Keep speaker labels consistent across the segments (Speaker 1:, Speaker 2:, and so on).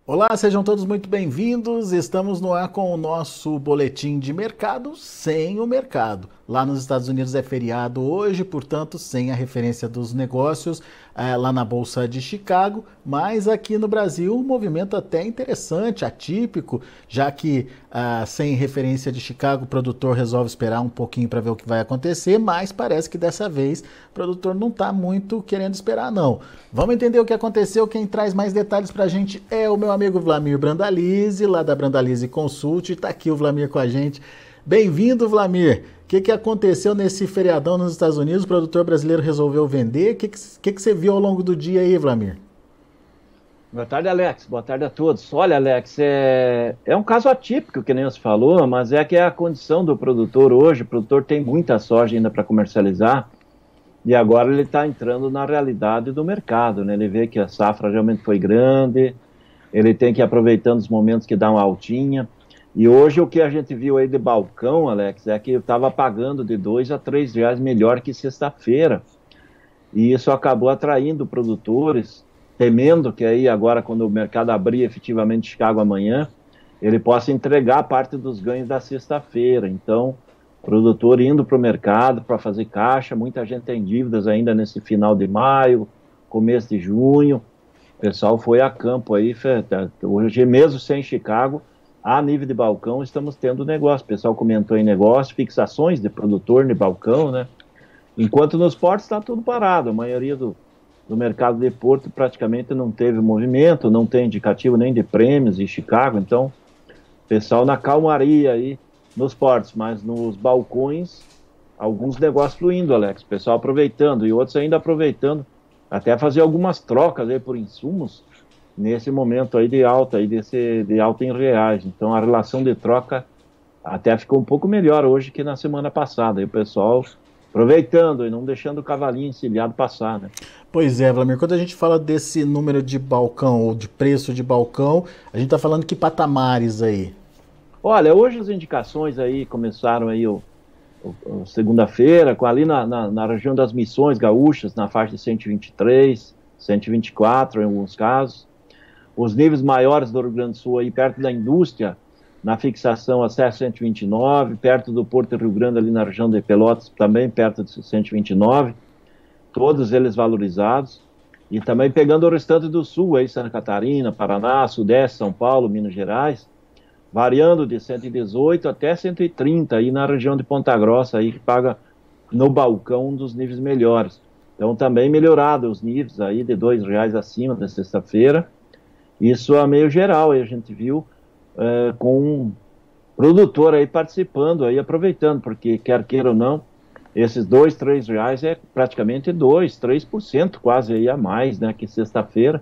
Speaker 1: Olá, sejam todos muito bem-vindos. Estamos no ar com o nosso boletim de mercado sem o mercado. Lá nos Estados Unidos é feriado hoje, portanto, sem a referência dos negócios lá na Bolsa de Chicago, mas aqui no Brasil um movimento até interessante, atípico, já que sem referência de Chicago o produtor resolve esperar um pouquinho para ver o que vai acontecer, mas parece que dessa vez o produtor não está muito querendo esperar não. Vamos entender o que aconteceu. Quem traz mais detalhes para a gente é o meu amigo Vlamir Brandalize, lá da Brandalize Consult. Está aqui o Vlamir com a gente. Bem-vindo, Vlamir. O que aconteceu nesse feriadão nos Estados Unidos? O produtor brasileiro resolveu vender. O que você viu ao longo do dia aí, Vlamir?
Speaker 2: Boa tarde, Alex. Boa tarde a todos. Olha, Alex, é um caso atípico, que nem você falou, mas é que é a condição do produtor hoje. O produtor tem muita soja ainda para comercializar e agora ele está entrando na realidade do mercado, né? Ele vê que a safra realmente foi grande, ele tem que ir aproveitando os momentos que dá uma altinha. E hoje o que a gente viu aí de balcão, Alex, é que eu estava pagando de R$ 2 a R$ 3 melhor que sexta-feira. E isso acabou atraindo produtores, temendo que aí agora, quando o mercado abrir efetivamente Chicago amanhã, ele possa entregar parte dos ganhos da sexta-feira. Então, produtor indo para o mercado para fazer caixa, muita gente tem dívidas ainda nesse final de maio, começo de junho. O pessoal foi a campo aí, hoje mesmo sem Chicago, a nível de balcão, estamos tendo negócio. O pessoal comentou em negócio, fixações de produtor de balcão, né? Enquanto nos portos está tudo parado. A maioria do mercado de porto praticamente não teve movimento, não tem indicativo nem de prêmios em Chicago. Então, o pessoal na calmaria aí nos portos, mas nos balcões, alguns negócios fluindo, Alex. O pessoal aproveitando e outros ainda aproveitando até fazer algumas trocas aí por insumos nesse momento aí de alta, de alta em reais. Então a relação de troca até ficou um pouco melhor hoje que na semana passada. E o pessoal aproveitando e não deixando o cavalinho encilhado passar, né?
Speaker 1: Pois é, Vlamir, quando a gente fala desse número de balcão ou de preço de balcão, a gente está falando que patamares aí?
Speaker 2: Olha, hoje as indicações aí começaram aí segunda-feira, ali na região das Missões Gaúchas, na faixa de 123, 124 em alguns casos. Os níveis maiores do Rio Grande do Sul aí perto da indústria, na fixação até 129, perto do Porto de Rio Grande ali na região de Pelotas, também perto de 129, todos eles valorizados. E também pegando o restante do Sul, aí Santa Catarina, Paraná, Sudeste, São Paulo, Minas Gerais, variando de 118 até 130 aí na região de Ponta Grossa, aí que paga no balcão um dos níveis melhores. Então também melhorado os níveis aí de R$ 2 acima da sexta-feira. Isso é meio geral, aí a gente viu com um produtor aí participando, aí aproveitando, porque quer queira ou não, esses R$ 3 é praticamente 3% quase aí a mais, né, que sexta-feira.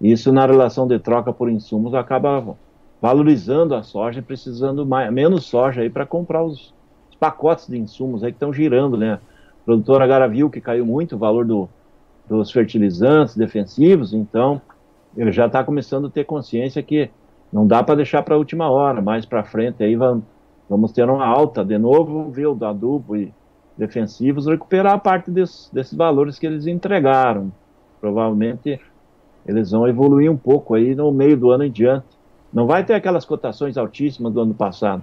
Speaker 2: Isso na relação de troca por insumos acaba valorizando a soja, precisando menos soja aí para comprar os pacotes de insumos aí que estão girando, né? O produtor agora viu que caiu muito o valor dos fertilizantes defensivos, então ele já está começando a ter consciência que não dá para deixar para a última hora, mais para frente aí vamos ter uma alta de novo, ver o adubo e defensivos, recuperar a parte desses valores que eles entregaram. Provavelmente eles vão evoluir um pouco aí no meio do ano em diante. Não vai ter aquelas cotações altíssimas do ano passado,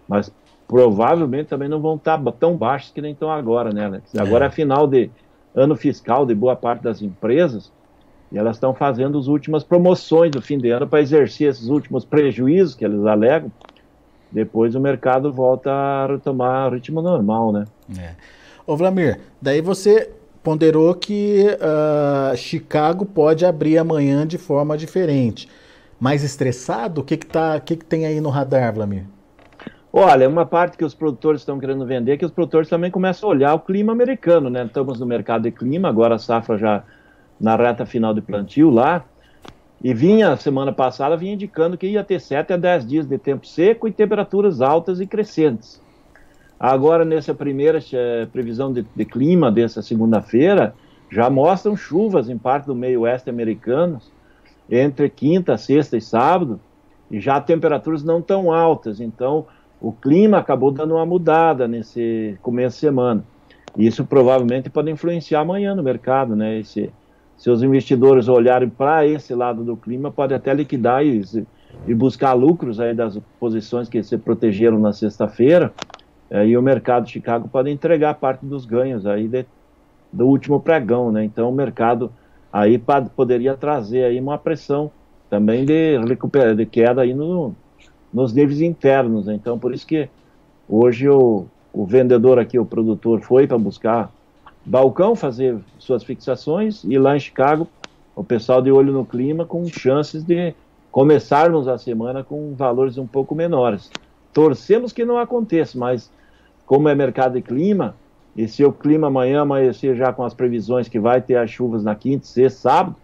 Speaker 2: mas provavelmente também não vão estar tão baixas que nem estão agora, né, Alex? Agora é final de ano fiscal de boa parte das empresas, e elas estão fazendo as últimas promoções do fim de ano para exercer esses últimos prejuízos que eles alegam. Depois o mercado volta a retomar o ritmo normal, né?
Speaker 1: Ô Vlamir, daí você ponderou que Chicago pode abrir amanhã de forma diferente. Mais estressado? O que tem aí no radar, Vlamir?
Speaker 2: Olha, uma parte que os produtores estão querendo vender é que os produtores também começam a olhar o clima americano, né? Estamos no mercado de clima, agora a safra já na reta final de plantio lá, e semana passada, vinha indicando que ia ter 7 a 10 dias de tempo seco e temperaturas altas e crescentes. Agora, nessa primeira previsão de clima dessa segunda-feira, já mostram chuvas em parte do meio oeste americano, entre quinta, sexta e sábado, e já temperaturas não tão altas, então o clima acabou dando uma mudada nesse começo de semana. E isso provavelmente pode influenciar amanhã no mercado, né? se os investidores olharem para esse lado do clima, pode até liquidar e buscar lucros aí das posições que se protegeram na sexta-feira, e o mercado de Chicago pode entregar parte dos ganhos aí do último pregão, né? Então o mercado aí poderia trazer aí uma pressão também de queda aí nos níveis internos, né? Então por isso que hoje o vendedor aqui, o produtor, foi para buscar balcão, fazer suas fixações, e lá em Chicago o pessoal de olho no clima, com chances de começarmos a semana com valores um pouco menores. Torcemos que não aconteça, mas como é mercado de clima, e se o clima amanhã amanhecer já com as previsões que vai ter as chuvas na quinta, sexta, sábado,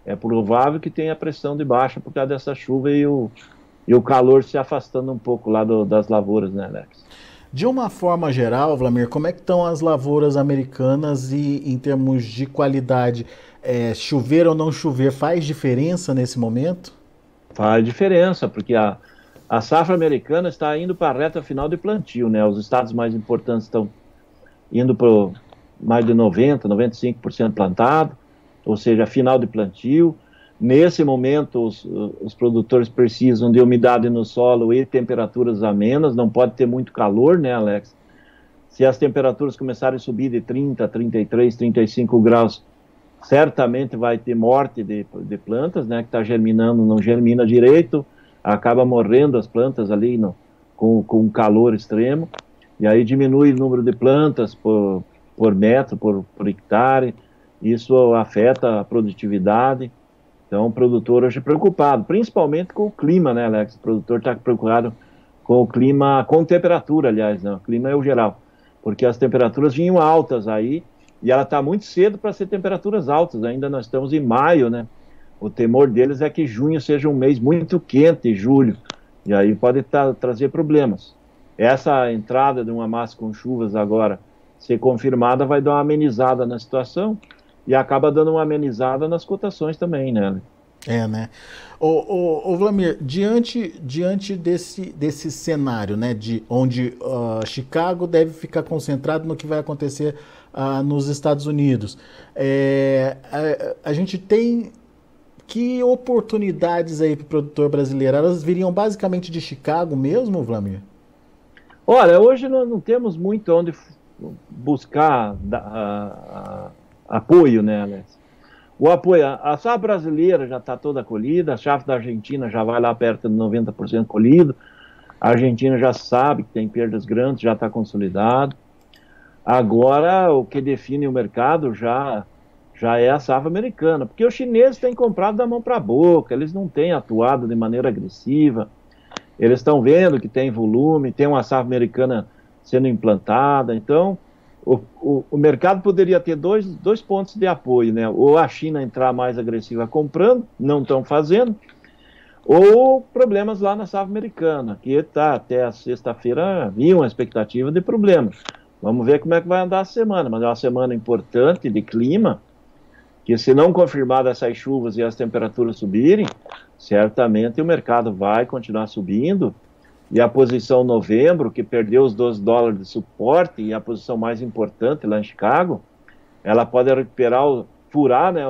Speaker 2: é provável que tenha pressão de baixa por causa dessa chuva e o calor se afastando um pouco lá das lavouras, né, Alex?
Speaker 1: De uma forma geral, Vlamir, como é que estão as lavouras americanas e em termos de qualidade? Chover ou não chover faz diferença nesse momento?
Speaker 2: Faz diferença, porque a safra americana está indo para a reta final de plantio, né? Os estados mais importantes estão indo para mais de 90%, 95% plantado, ou seja, final de plantio. Nesse momento, os produtores precisam de umidade no solo e temperaturas amenas, não pode ter muito calor, né, Alex? Se as temperaturas começarem a subir de 30, 33, 35 graus, certamente vai ter morte de plantas, né, que está germinando, não germina direito, acaba morrendo as plantas ali com calor extremo, e aí diminui o número de plantas por metro, por hectare, isso afeta a produtividade. Então, o produtor hoje é preocupado, principalmente com o clima, né, Alex? O produtor está preocupado com o clima, com temperatura, aliás, né? O clima é o geral, porque as temperaturas vinham altas aí, e ela está muito cedo para ser temperaturas altas, ainda nós estamos em maio, né? O temor deles é que junho seja um mês muito quente, julho, e aí pode trazer problemas. Essa entrada de uma massa com chuvas agora, ser confirmada, vai dar uma amenizada na situação, e acaba dando uma amenizada nas cotações também, né?
Speaker 1: Né? Ô Vlamir, diante desse cenário, né, de onde Chicago deve ficar concentrado no que vai acontecer nos Estados Unidos, a gente tem que oportunidades aí para o produtor brasileiro? Elas viriam basicamente de Chicago mesmo, Vlamir?
Speaker 2: Olha, hoje nós não temos muito onde buscar apoio, né, Alex? O apoio, a safra brasileira já está toda colhida, a safra da Argentina já vai lá perto de 90% colhido, a Argentina já sabe que tem perdas grandes, já está consolidado. Agora, o que define o mercado já é a safra americana, porque os chineses têm comprado da mão para a boca, eles não têm atuado de maneira agressiva, eles estão vendo que tem volume, tem uma safra americana sendo implantada, então o mercado poderia ter dois pontos de apoio, né? Ou a China entrar mais agressiva comprando, não estão fazendo, ou problemas lá na safra americana, que tá, até a sexta-feira havia uma expectativa de problemas. Vamos ver como é que vai andar a semana, mas é uma semana importante de clima, que se não confirmar essas chuvas e as temperaturas subirem, certamente o mercado vai continuar subindo, e a posição novembro, que perdeu os $12 de suporte, e a posição mais importante lá em Chicago, ela pode recuperar, furar, né,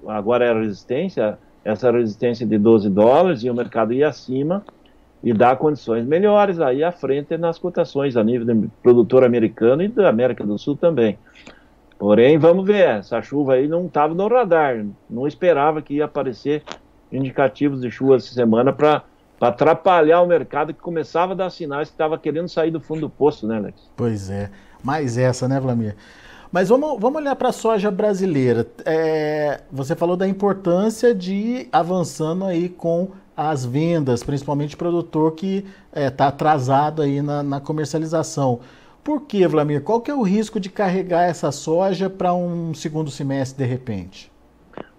Speaker 2: agora é a resistência, essa resistência de $12, e o mercado ir acima e dar condições melhores aí à frente nas cotações a nível de produtor americano e da América do Sul também. Porém, vamos ver, essa chuva aí não estava no radar, não esperava que ia aparecer indicativos de chuva essa semana para atrapalhar o mercado, que começava a dar sinais que estava querendo sair do fundo do poço, né, Alex?
Speaker 1: Pois é, mais essa, né, Vlamir? Mas vamos olhar para a soja brasileira. Você falou da importância de ir avançando aí com as vendas, principalmente o produtor que está atrasado aí na comercialização. Por que, Vlamir? Qual que é o risco de carregar essa soja para um segundo semestre de repente?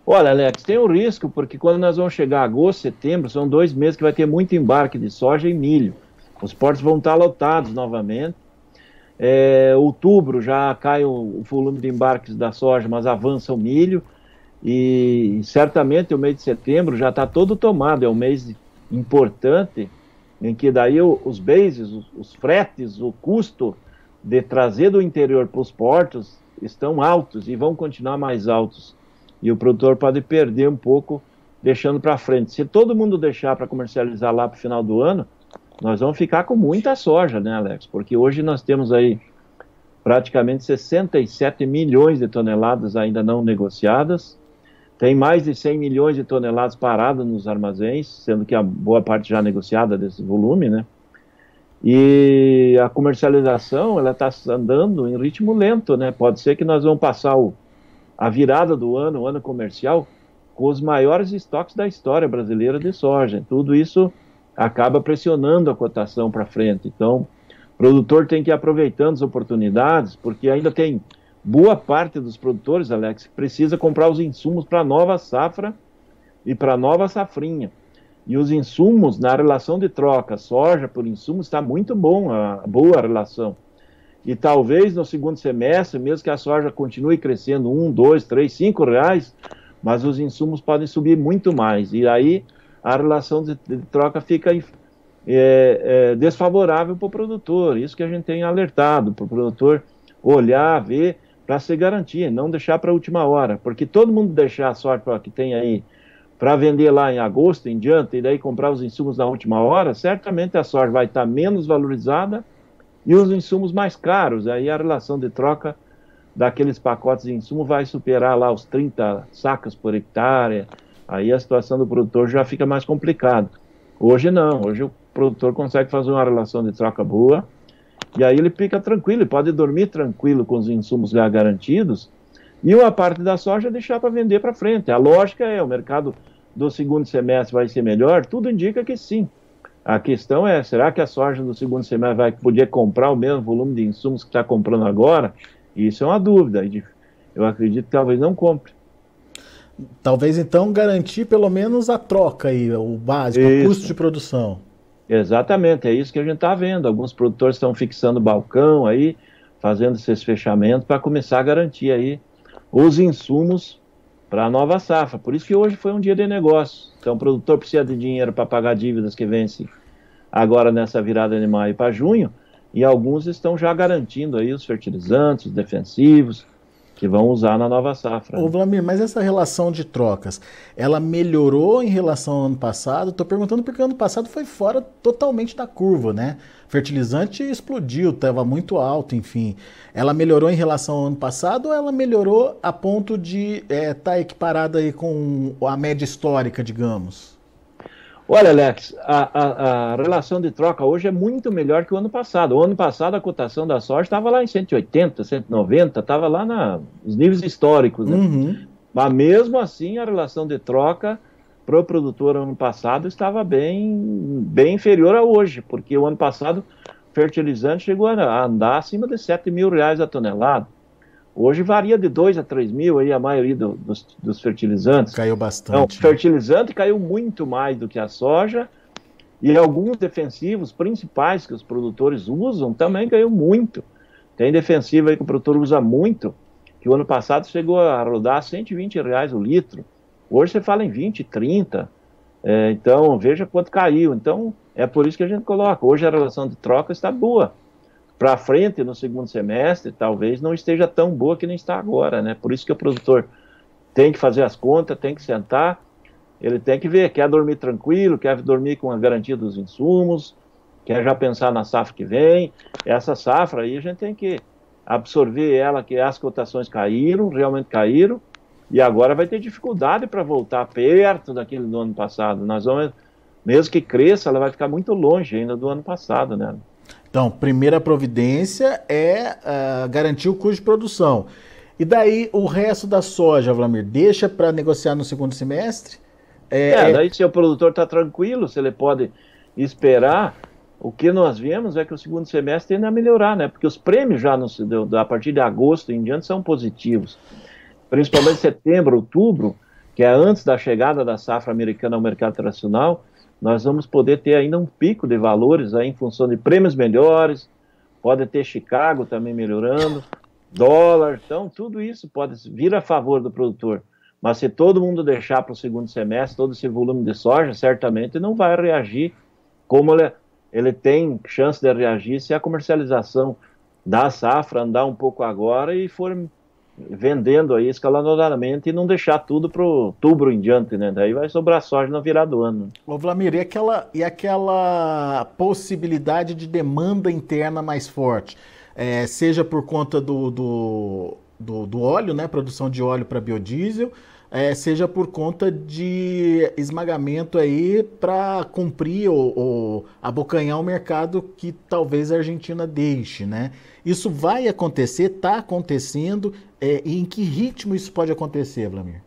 Speaker 2: Olha, Alex, tem um risco, porque quando nós vamos chegar a agosto, setembro, são 2 meses que vai ter muito embarque de soja e milho. Os portos vão estar lotados novamente. Outubro já cai o volume de embarques da soja, mas avança o milho. E certamente o mês de setembro já está todo tomado. É um mês importante, em que daí os bases, os fretes, o custo de trazer do interior para os portos estão altos e vão continuar mais altos e o produtor pode perder um pouco deixando para frente. Se todo mundo deixar para comercializar lá para o final do ano, nós vamos ficar com muita soja, né, Alex? Porque hoje nós temos aí praticamente 67 milhões de toneladas ainda não negociadas, tem mais de 100 milhões de toneladas paradas nos armazéns, sendo que a boa parte já negociada desse volume, né? E a comercialização, ela está andando em ritmo lento, né? Pode ser que nós vamos passar a virada do ano, o ano comercial, com os maiores estoques da história brasileira de soja. Tudo isso acaba pressionando a cotação para frente. Então, o produtor tem que ir aproveitando as oportunidades, porque ainda tem boa parte dos produtores, Alex, que precisa comprar os insumos para a nova safra e para a nova safrinha. E os insumos, na relação de troca, soja por insumos, está muito boa a relação. E talvez no segundo semestre, mesmo que a soja continue crescendo 1, 2, 3, 5 reais, mas os insumos podem subir muito mais. E aí a relação de troca fica desfavorável para o produtor. Isso que a gente tem alertado, para o produtor olhar, ver, para se garantir, não deixar para a última hora. Porque todo mundo deixar a sorte que tem aí para vender lá em agosto em diante, e daí comprar os insumos na última hora, certamente a soja vai estar menos valorizada e os insumos mais caros. Aí a relação de troca daqueles pacotes de insumo vai superar lá os 30 sacas por hectare. Aí a situação do produtor já fica mais complicada. Hoje não, hoje o produtor consegue fazer uma relação de troca boa, e aí ele fica tranquilo, ele pode dormir tranquilo com os insumos já garantidos, e uma parte da soja deixar para vender para frente. A lógica é, o mercado do segundo semestre vai ser melhor? Tudo indica que sim. A questão é, será que a soja do segundo semestre vai poder comprar o mesmo volume de insumos que está comprando agora? Isso é uma dúvida. Eu acredito que talvez não compre.
Speaker 1: Talvez então garantir pelo menos a troca aí, o básico, o custo de produção.
Speaker 2: Exatamente, é isso que a gente está vendo. Alguns produtores estão fixando balcão aí, fazendo esses fechamentos para começar a garantir aí os insumos para a nova safra. Por isso que hoje foi um dia de negócio. Então o produtor precisa de dinheiro para pagar dívidas que vencem agora nessa virada de maio para junho, e alguns estão já garantindo aí os fertilizantes, os defensivos, que vão usar na nova safra.
Speaker 1: Ô Vlamir, mas essa relação de trocas, ela melhorou em relação ao ano passado? Estou perguntando porque o ano passado foi fora totalmente da curva, né? Fertilizante explodiu, estava muito alto, enfim. Ela melhorou em relação ao ano passado ou ela melhorou a ponto de estar equiparada aí com a média histórica, digamos?
Speaker 2: Olha, Alex, a relação de troca hoje é muito melhor que o ano passado. O ano passado a cotação da soja estava lá em 180, 190, estava lá nos níveis históricos, né?
Speaker 1: Uhum.
Speaker 2: Mas mesmo assim a relação de troca para o produtor ano passado estava bem inferior a hoje, porque o ano passado o fertilizante chegou a andar acima de 7 mil reais a tonelada. Hoje varia de 2 a 3 mil aí a maioria dos fertilizantes.
Speaker 1: Caiu bastante.
Speaker 2: Então, o fertilizante caiu muito mais do que a soja, e alguns defensivos principais que os produtores usam também caiu muito. Tem defensivo aí que o produtor usa muito, que o ano passado chegou a rodar R$120 o litro. Hoje você fala em 20, 30. Então, veja quanto caiu. Então, é por isso que a gente coloca. Hoje a relação de troca está boa. Para frente, no segundo semestre, talvez não esteja tão boa que nem está agora, né? Por isso que o produtor tem que fazer as contas, tem que sentar, ele tem que ver, quer dormir tranquilo, quer dormir com a garantia dos insumos, quer já pensar na safra que vem. Essa safra aí a gente tem que absorver ela, que as cotações caíram, realmente caíram, e agora vai ter dificuldade para voltar perto daquele do ano passado. Nós vamos, mesmo que cresça, ela vai ficar muito longe ainda do ano passado, né?
Speaker 1: Então, primeira providência é garantir o custo de produção. E daí o resto da soja, Vlamir, deixa para negociar no segundo semestre?
Speaker 2: Daí se o produtor está tranquilo, se ele pode esperar, o que nós vemos é que o segundo semestre tende a melhorar, né? Porque os prêmios já a partir de agosto em diante são positivos. Principalmente setembro, outubro, que é antes da chegada da safra americana ao mercado internacional, nós vamos poder ter ainda um pico de valores aí em função de prêmios melhores, pode ter Chicago também melhorando, dólar, então tudo isso pode vir a favor do produtor. Mas se todo mundo deixar para o segundo semestre todo esse volume de soja, certamente não vai reagir como ele tem chance de reagir se a comercialização da safra andar um pouco agora e for vendendo aí escalonadamente e não deixar tudo para outubro em diante, né? Daí vai sobrar soja no virar do ano.
Speaker 1: Ô Vlamir, e aquela possibilidade de demanda interna mais forte? Seja por conta do óleo, né? Produção de óleo para biodiesel, seja por conta de esmagamento aí para cumprir ou abocanhar o mercado que talvez a Argentina deixe, né? Isso vai acontecer, está acontecendo, e em que ritmo isso pode acontecer, Vlamir?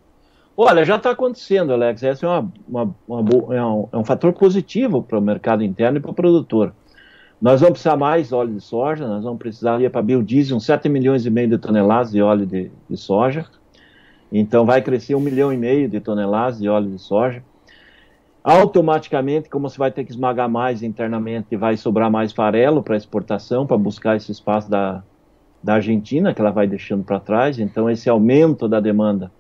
Speaker 2: Olha, já está acontecendo, Alex. Esse é um fator positivo para o mercado interno e para o produtor. Nós vamos precisar mais óleo de soja, nós vamos precisar para biodiesel uns 7 milhões e meio de toneladas de óleo de soja. Então vai crescer 1,5 milhão de toneladas de óleo de soja. Automaticamente, como você vai ter que esmagar mais internamente, vai sobrar mais farelo para exportação, para buscar esse espaço da Argentina, que ela vai deixando para trás. Então esse aumento da demanda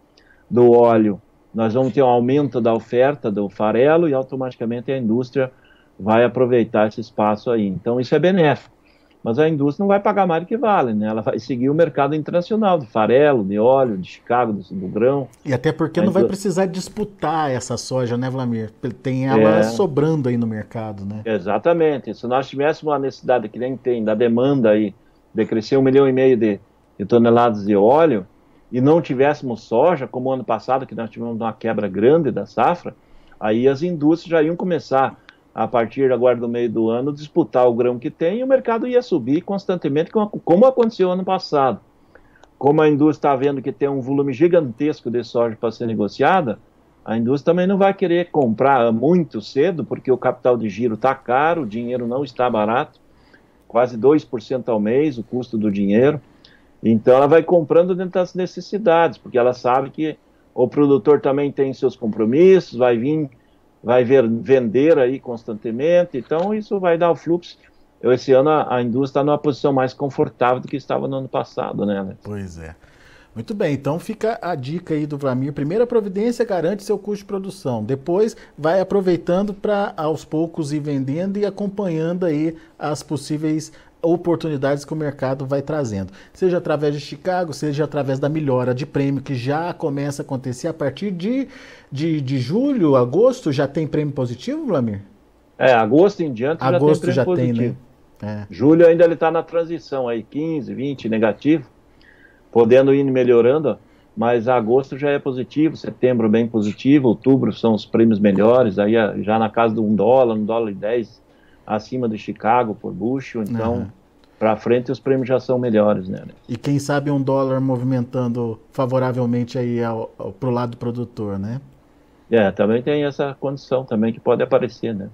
Speaker 2: do óleo, nós vamos ter um aumento da oferta do farelo e automaticamente a indústria vai aproveitar esse espaço aí. Então isso é benéfico. Mas a indústria não vai pagar mais do que vale, né? Ela vai seguir o mercado internacional de farelo, de óleo, de Chicago, do grão.
Speaker 1: E até porque não vai precisar disputar essa soja, né, Vlamir? Tem ela sobrando aí no mercado, né?
Speaker 2: Exatamente. Se nós tivéssemos uma necessidade que nem tem, da demanda aí, de crescer 1,5 milhão de toneladas de óleo, e não tivéssemos soja, como o ano passado, que nós tivemos uma quebra grande da safra, aí as indústrias já iam começar a partir agora do meio do ano, disputar o grão que tem, e o mercado ia subir constantemente, como aconteceu ano passado. Como a indústria está vendo que tem um volume gigantesco de soja para ser negociada, a indústria também não vai querer comprar muito cedo, porque o capital de giro está caro, o dinheiro não está barato, quase 2% ao mês o custo do dinheiro. Então ela vai comprando dentro das necessidades, porque ela sabe que o produtor também tem seus compromissos, vai vender aí constantemente, então isso vai dar o fluxo. Esse ano a indústria está numa posição mais confortável do que estava no ano passado, né, Alex?
Speaker 1: Pois é. Muito bem, então fica a dica aí do Vlamir. Primeira providência, garante seu custo de produção. Depois vai aproveitando para aos poucos ir vendendo e acompanhando aí as possíveis oportunidades que o mercado vai trazendo. Seja através de Chicago, seja através da melhora de prêmio, que já começa a acontecer a partir de julho, agosto, já tem prêmio positivo, Vlamir?
Speaker 2: Agosto em diante
Speaker 1: agosto
Speaker 2: já tem prêmio positivo.
Speaker 1: Tem, né?
Speaker 2: Julho ainda ele está na transição aí, 15, 20 negativo, podendo ir melhorando, mas agosto já é positivo, setembro bem positivo, outubro são os prêmios melhores, aí já na casa de $1, $1,10 acima do Chicago por bushel, então para frente os prêmios já são melhores, né?
Speaker 1: E quem sabe um dólar movimentando favoravelmente aí pro lado do produtor, né?
Speaker 2: Também tem essa condição também que pode aparecer, né?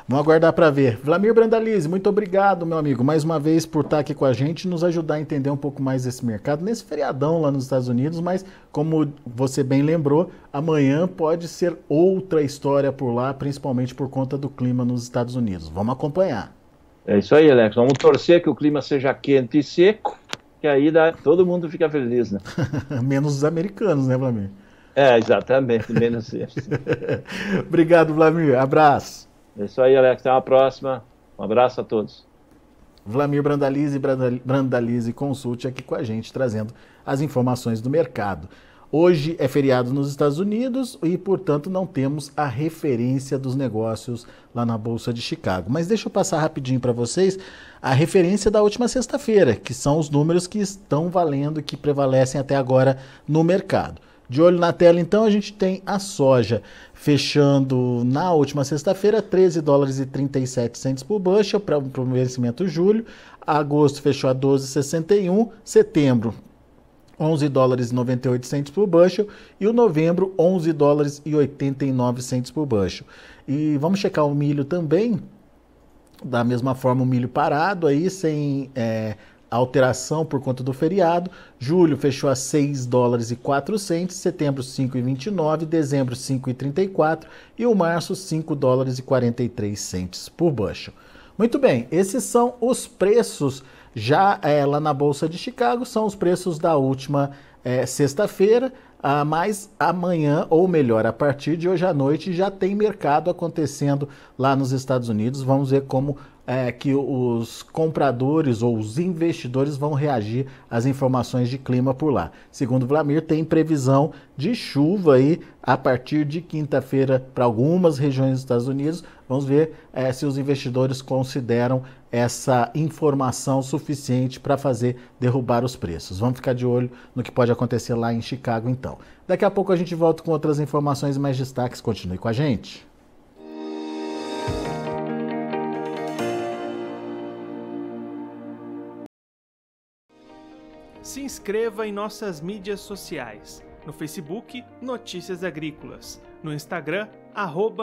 Speaker 1: Vamos aguardar para ver. Vlamir Brandalize, muito obrigado, meu amigo, mais uma vez por estar aqui com a gente e nos ajudar a entender um pouco mais desse mercado, nesse feriadão lá nos Estados Unidos, mas como você bem lembrou, amanhã pode ser outra história por lá, principalmente por conta do clima nos Estados Unidos. Vamos acompanhar.
Speaker 2: É isso aí, Alex. Vamos torcer que o clima seja quente e seco, que aí todo mundo fica feliz, né?
Speaker 1: Menos os americanos, né, Vlamir?
Speaker 2: Exatamente, menos eles.
Speaker 1: Obrigado, Vlamir. Abraço.
Speaker 2: É isso aí, Alex. Até uma próxima. Um abraço a todos.
Speaker 1: Vlamir Brandalize Consult aqui com a gente, trazendo as informações do mercado. Hoje é feriado nos Estados Unidos e, portanto, não temos a referência dos negócios lá na Bolsa de Chicago. Mas deixa eu passar rapidinho para vocês a referência da última sexta-feira, que são os números que estão valendo, que prevalecem até agora no mercado. De olho na tela, então, a gente tem a soja fechando na última sexta-feira $13,37 por bushel para o vencimento julho. Agosto fechou a 12,61. Setembro, $11,98 por bushel. E o novembro, $11,89 por bushel. E vamos checar o milho também. Da mesma forma, o milho parado aí, sem alteração por conta do feriado. Julho fechou a $6,04, setembro $5,29, dezembro $5,34 e o março $5,43 por bushel. Muito bem, esses são os preços já lá na Bolsa de Chicago, são os preços da última sexta-feira, mas amanhã, ou melhor, a partir de hoje à noite, já tem mercado acontecendo lá nos Estados Unidos. Vamos ver como que os compradores ou os investidores vão reagir às informações de clima por lá. Segundo o Wlamir, tem previsão de chuva aí a partir de quinta-feira para algumas regiões dos Estados Unidos. Vamos ver se os investidores consideram essa informação suficiente para fazer derrubar os preços. Vamos ficar de olho no que pode acontecer lá em Chicago, então. Daqui a pouco a gente volta com outras informações e mais destaques. Continue com a gente.
Speaker 3: Se inscreva em nossas mídias sociais. No Facebook, Notícias Agrícolas. No Instagram,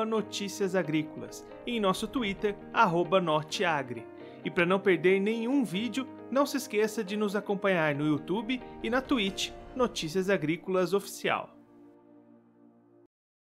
Speaker 3: @Notícias Agrícolas. E em nosso Twitter, @Norteagri. E para não perder nenhum vídeo, não se esqueça de nos acompanhar no YouTube e na Twitch, Notícias Agrícolas Oficial.